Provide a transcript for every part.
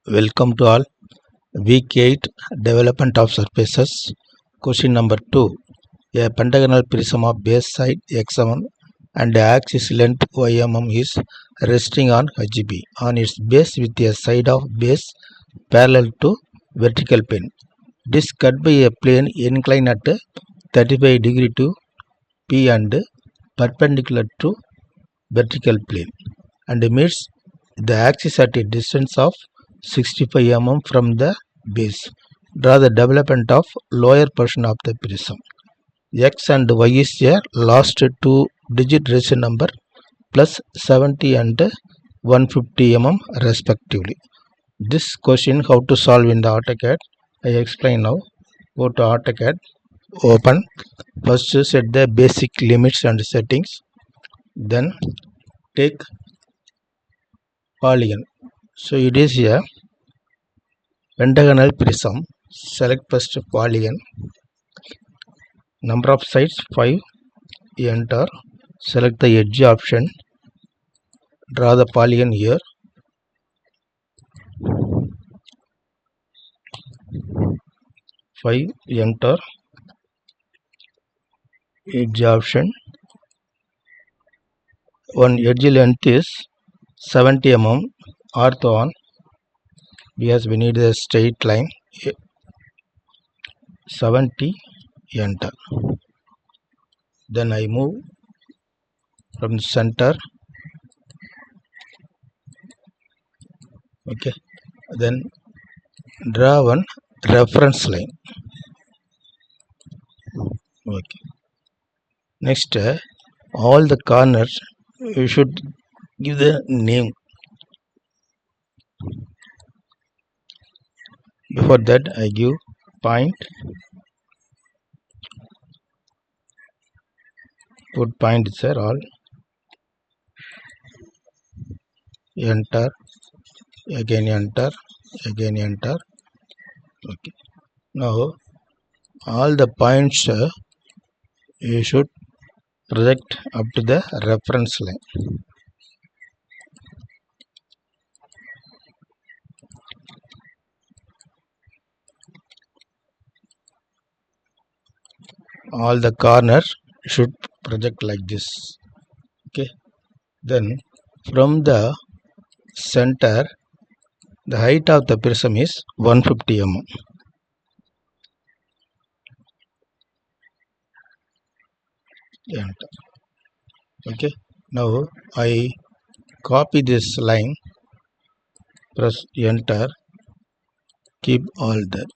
Welcome to all. Week 8 Development of Surfaces. Question number 2. A pentagonal prism of base side x1 and axis length ym is resting on HB on its base with a side of base parallel to vertical plane. It is cut by a plane inclined at 35 degree to P and perpendicular to vertical plane and meets the axis at a distance of 65 mm from the base. Draw the development of lower portion of the prism. X and Y is a last two-digit ratio number plus 70 and 150 mm respectively. This question how to solve in the AutoCAD. I explain now. Go to AutoCAD. Open. First set the basic limits and settings. Then take polygon. So it is a pentagonal prism. Select first polygon. Number of sides 5. Enter. Select the edge option. Draw the polygon here. 5. Enter. Edge option. One edge length is 70 mm. Ortho on because we need a straight line. 70. Enter. Then I move from center. Okay. Then draw one reference line. Okay. Next, all the corners you should give the name. Before that, I give point. Put point there all. Enter. Again enter. Again enter. Okay. Now all the points you should project up to the reference line. All the corners should project like this. Okay. Then from the center, the height of the prism is 150 mm. Enter. Okay. Now I copy this line. Press enter. Keep all that.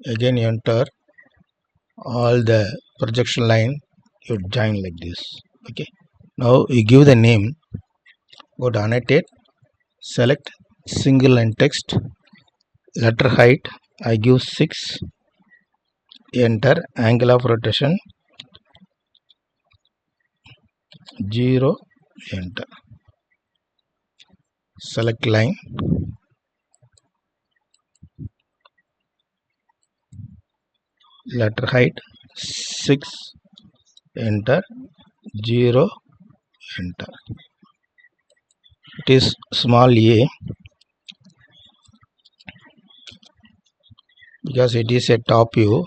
Again enter. All the projection line you join like this. Okay. Now you give the name. Go to annotate. Select single line text. Letter height I give 6. Enter. Angle of rotation 0. Enter. Select line. Letter height 6. Enter. 0. Enter. It is small a because it is a top view.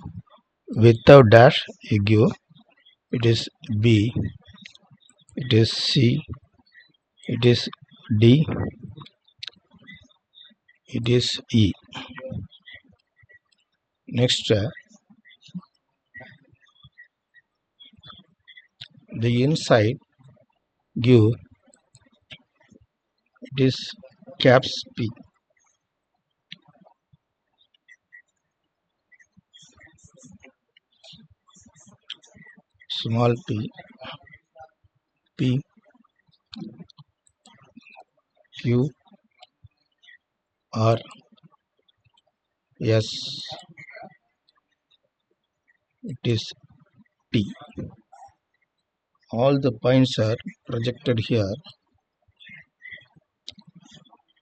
Without dash you give. It is B. It is C. It is D. It is E. Next, the inside give. It is caps P. Small p. P. Q. R. S. It is T. All the points are projected here.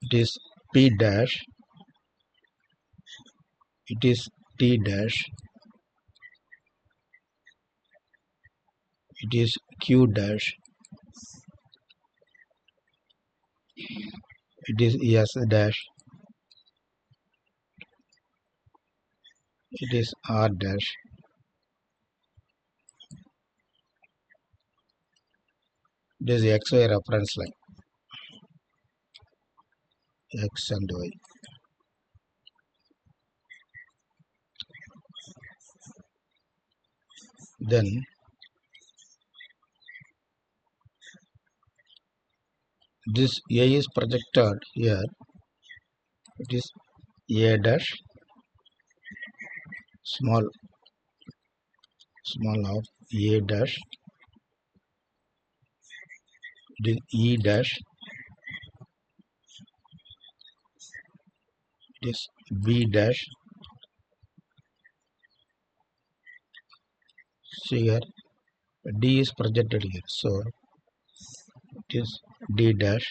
It is P dash. It is T dash. It is Q dash. it is S dash, it is R dash, it is XY reference line, X and Y. Then this A is projected here, it is A dash, small of A dash, it is E dash, it is B dash. See here, D is projected here, so it is D dash.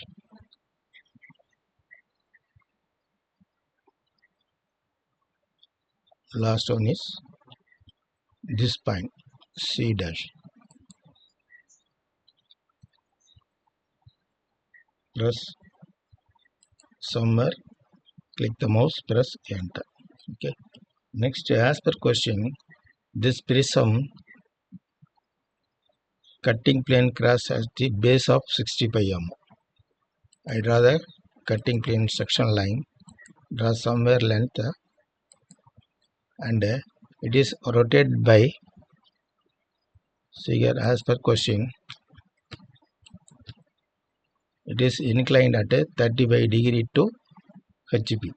Last one is this point, C dash. Press somewhere, click the mouse, press enter. Okay. Next, as per question, this prism cutting plane cross at the base of 65 mm. I draw the cutting plane section line, draw somewhere length, and it is rotated by, see here, as per question, it is inclined at 35 degree to HP.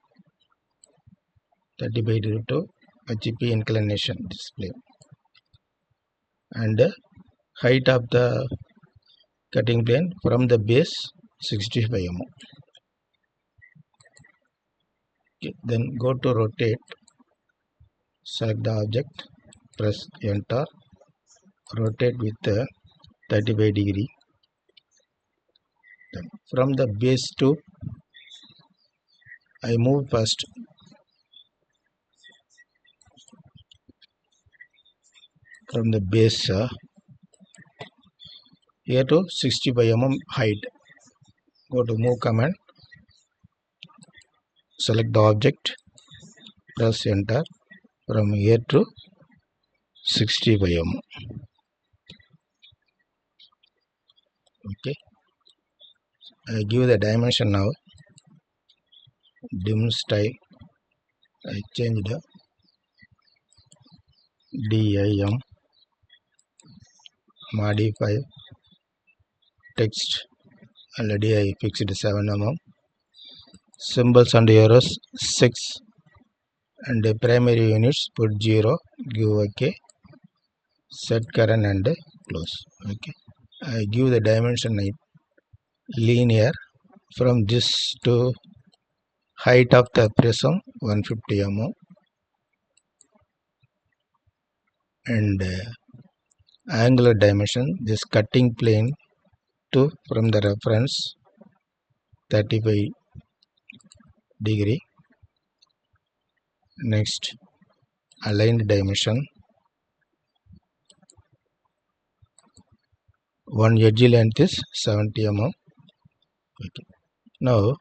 35 degree to HP inclination display. And height of the cutting plane from the base 65 mm. Okay, then go to rotate, select the object, press enter, rotate with 35 degree. Then from the base to, I move first from the base here to 65 mm height. Go to move command, select the object, press enter, from here to 65 mm. Okay, I give the dimension now, dim style, I change the DIM, modify text, already I fixed 7 mm, symbols and arrows 6, and the primary units put 0, give OK, set current and close. Okay, I give the dimension linear from this to height of the prism 150 mm, and angular dimension, this cutting plane to from the reference 35 degree. Next, aligned dimension, one edge length is 70 mm. Okay. Now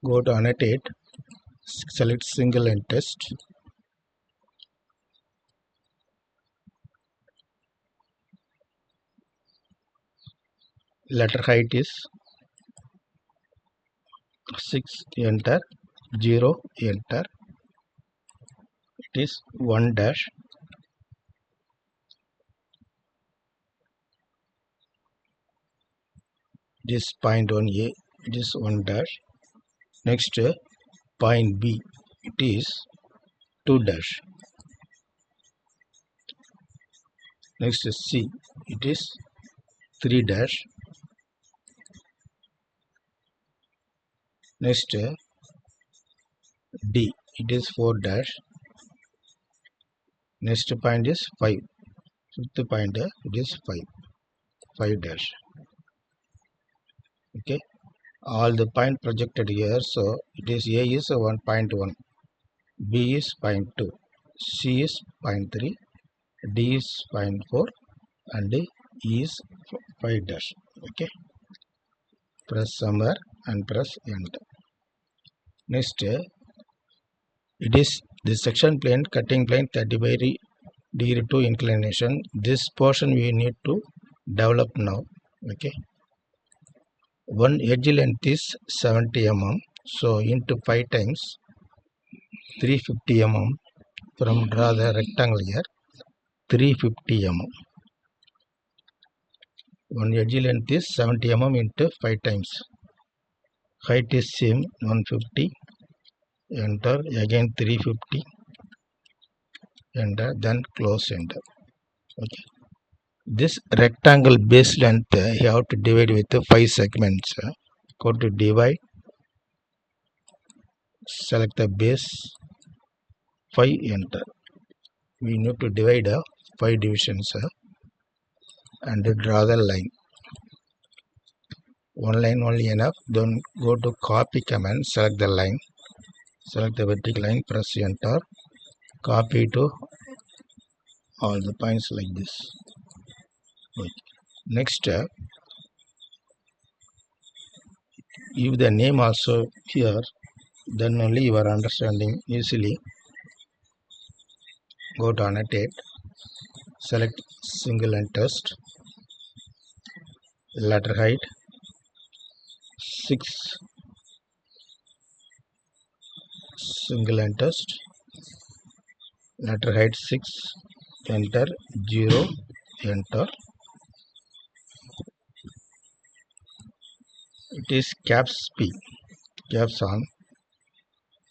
go to annotate, select single line test, letter height is 6, enter, 0, enter, it is 1 dash, it is point 1A, it is 1 dash. Next, point B, it is 2 dash. Next, C, it is 3 dash. Next, D, it is 4 dash. Next point is 5. Fifth point, it is 5 dash. Okay, all the point projected here, so it is A is 1.1, B is 0.2, C is 0.3, D is 0.4, and is 5 dash. Okay, press somewhere and press enter. Next, it is the section plane, cutting plane 30 to inclination. This portion we need to develop now. Okay, one edge length is 70 mm, so into 5 times 350 mm. From draw the rectangle here, 350 mm. One edge length is 70 mm into 5 times. Height is same 150. Enter again 350. Enter, then close enter. Okay. This rectangle base length you have to divide with 5 segments. Go to divide, select the base 5, enter. We need to divide 5 divisions and draw the line. One line only enough. Then go to copy command, select the line, select the vertical line, press enter, copy to all the points like this. Okay. Next, give the name also here, then only you are understanding easily. Go to annotate, select single and test, letter height 6, single and test, letter height 6, enter, 0, enter. It is caps P, caps on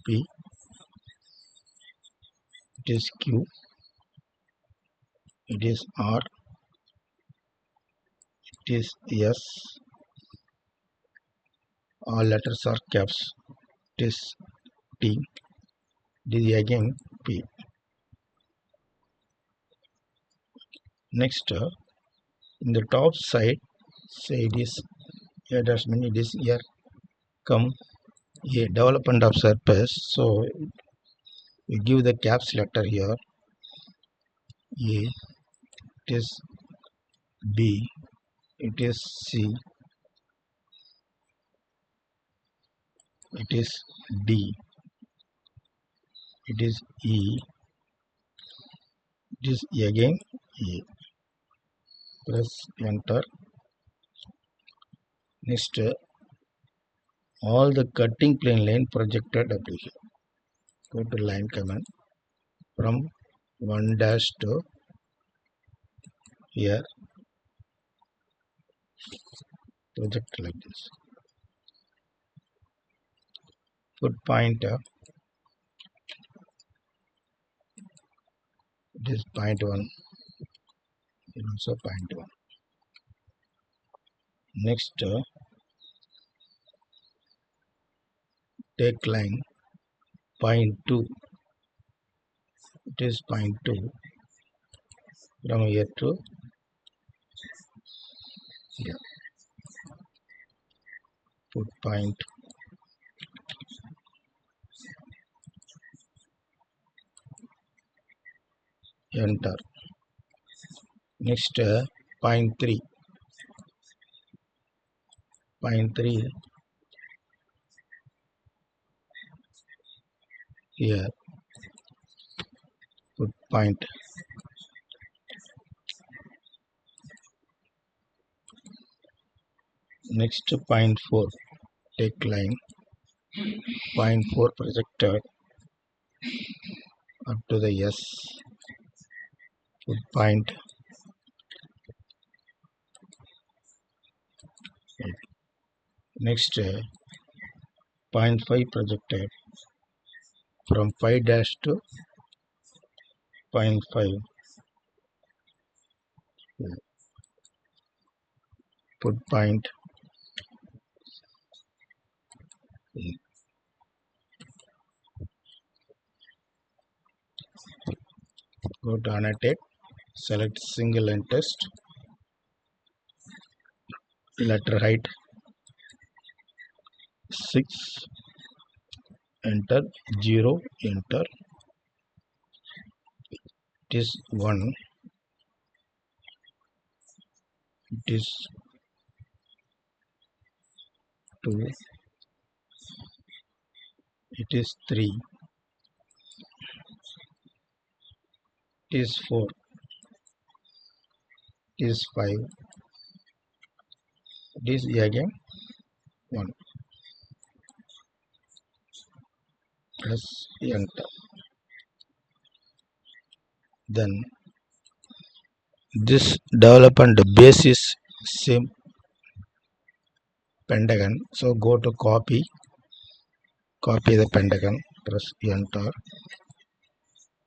P, it is Q, it is R, it is S, all letters are caps, it is T, it is again P. Next, in the top side, say it is A dash mean it is here, come A, development of surface, so we give the caps letter here, A, it is B, it is C, it is D, it is E, it is again A. Press enter. Next, all the cutting plane line projected up here. Go to line command, from 1 dash to here, project like this. Put point, it is point 1, and also point 1. Next, take line point 2, it is point 2, from here to here. Put point, enter. Next, point 3, point 3 here, put point. Next, point 4, take line point 4 projected up to the S, put point. Next, point 5 projected from 5 dash to point 5, put point. Go to annotate, select single and test, letter height 6, enter, 0, enter, it is 1, it is 2, it is 3, it is 4, it is 5, it is again 1. Press enter. Then this development base is same pentagon, so go to copy the pentagon, press enter.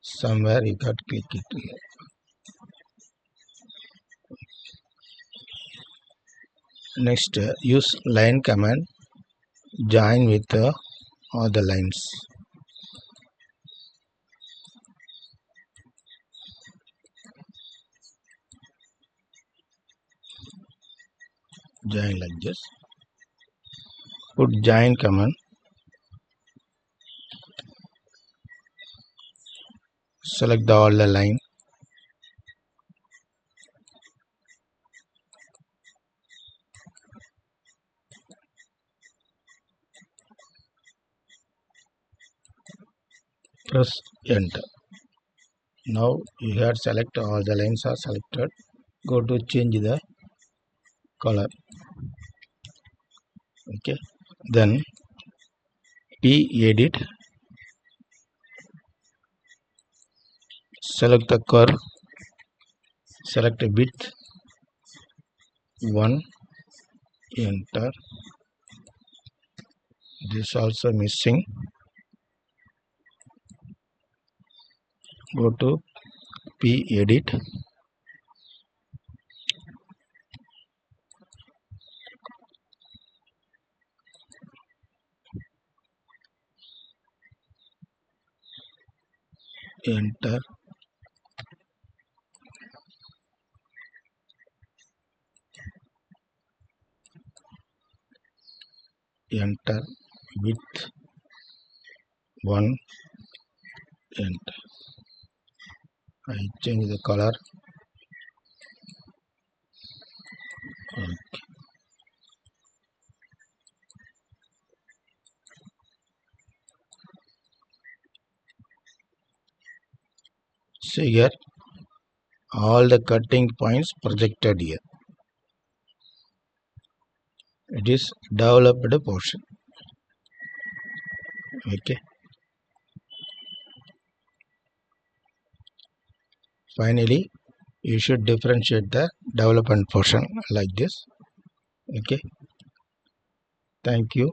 Somewhere you got click it. Next use line command, join with all the lines. Join like this. Put join command. Select all the line. Press enter. Now you have select all the lines are selected. Go to change the color. Okay. Then edit. Select the curve. Select width 1. Enter. This also missing. Go to edit. Enter. Enter. Width 1. Enter. I change the color. Okay. See here, all the cutting points projected here. It is developed portion. Okay. Finally, you should differentiate the development portion like this. Okay. Thank you.